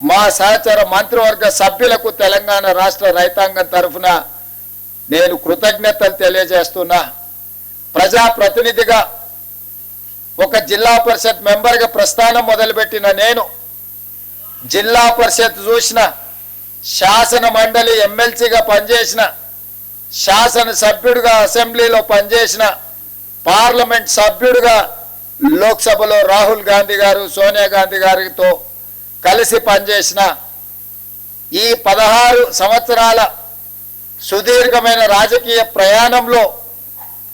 మా సహచర మంత్రివర్గ సభ్యులకు తెలంగాణ రాష్ట్ర రైతాంగం తరఫున నేను కృతజ్ఞతలు తెలియజేస్తున్నా. ప్రజాప్రతినిధిగా ఒక జిల్లా పరిషత్ మెంబర్గా ప్రస్థానం మొదలుపెట్టిన నేను జిల్లా పరిషత్ చూసిన, శాసన మండలి ఎమ్మెల్సీగా పనిచేసిన, శాసన సభ్యుడిగా అసెంబ్లీలో పనిచేసిన, పార్లమెంట్ సభ్యుడిగా లోక్సభలో రాహుల్ గాంధీ గారు, సోనియా గాంధీ గారితో కలిసి పనిచేసిన ఈ 16 సంవత్సరాల సుదీర్ఘమైన రాజకీయ ప్రయాణంలో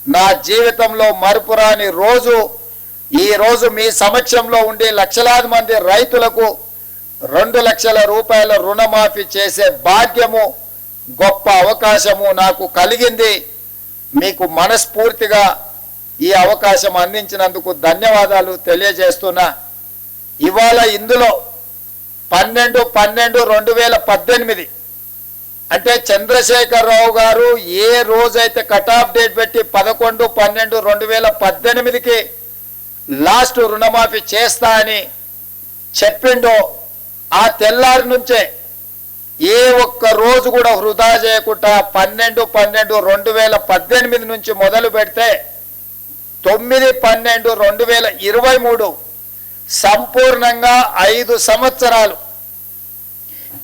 నా జీవితంలో మరుపురాని రోజు ఈ రోజు మీ సమక్షంలో ఉండి లక్షలాది మంది రైతులకు 2 లక్షల రూపాయల రుణమాఫీ చేసే భాగ్యము, గొప్ప అవకాశము నాకు కలిగింది. మీకు మనస్ఫూర్తిగా ఈ అవకాశం అందించినందుకు ధన్యవాదాలు తెలియజేస్తున్నా. ఇవాళ ఇందులో 12/12/2018 అంటే చంద్రశేఖరరావు గారు ఏ రోజైతే కట్ ఆఫ్ డేట్ పెట్టి 11/12/2018కి లాస్ట్ రుణమాఫీ చేస్తా అని చెప్పిండో ఆ తెల్లారి నుంచే ఏ ఒక్క రోజు కూడా వృధా చేయకుండా 12/12/2018 నుంచి మొదలు పెడితే 9/12/2023 సంపూర్ణంగా 5 సంవత్సరాలు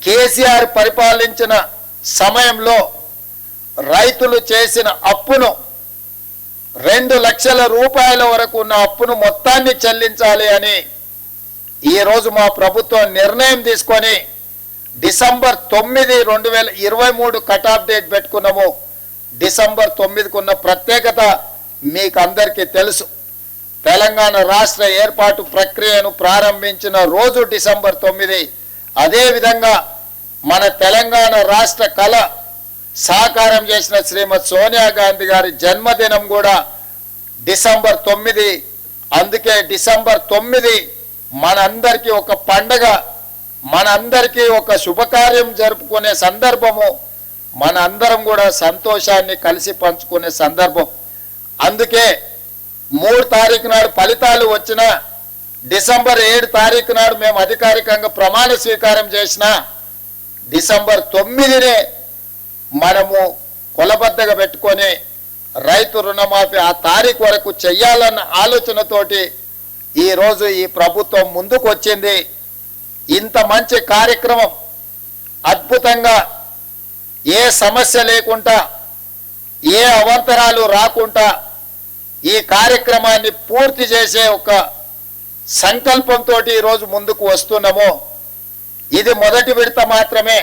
కేసీఆర్ పరిపాలించిన సమయంలో రైతులు చేసిన అప్పును 2 లక్షల రూపాయల వరకు ఉన్న అప్పును మొత్తాన్ని చెల్లించాలి అని ఈరోజు మా ప్రభుత్వం నిర్ణయం తీసుకొని డిసెంబర్ 9, 2023 కట్ ఆఫ్ డేట్ పెట్టుకున్నాము. డిసెంబర్ 9కు ఉన్న ప్రత్యేకత మీకు అందరికీ తెలుసు. తెలంగాణ రాష్ట్ర ఏర్పాటు ప్రక్రియను ప్రారంభించిన రోజు డిసెంబర్ 9. అదేవిధంగా మన తెలంగాణ రాష్ట్ర కళ సాకారం చేసిన శ్రీమతి సోనియా గాంధీ గారి జన్మదినం కూడా డిసెంబర్ 9. అందుకే డిసెంబర్ 9 మనందరికీ ఒక పండగ, మనందరికీ ఒక శుభకార్యం జరుపుకునే సందర్భము, మనందరం కూడా సంతోషాన్ని కలిసి పంచుకునే సందర్భం. అందుకే 3 తారీఖు నాడు ఫలితాలు వచ్చిన డిసెంబర్ 7 తారీఖు నాడు మేము అధికారికంగా ప్రమాణ స్వీకారం చేసిన డిసెంబర్ 9నే మనము కొలబద్దగా పెట్టుకొని రైతు రుణమాఫీ ఆ తారీఖు వరకు చెయ్యాలన్న ఆలోచనతోటి ఈరోజు ఈ ప్రభుత్వం ముందుకు వచ్చింది. ఇంత మంచి కార్యక్రమం అద్భుతంగా ఏ సమస్య లేకుండా, ఏ అవాంతరాలు రాకుండా ఈ కార్యక్రమాన్ని పూర్తి చేసే ఒక సంకల్పంతో ఈరోజు ముందుకు వస్తున్నాము. ఇది మొదటి విడత మాత్రమే.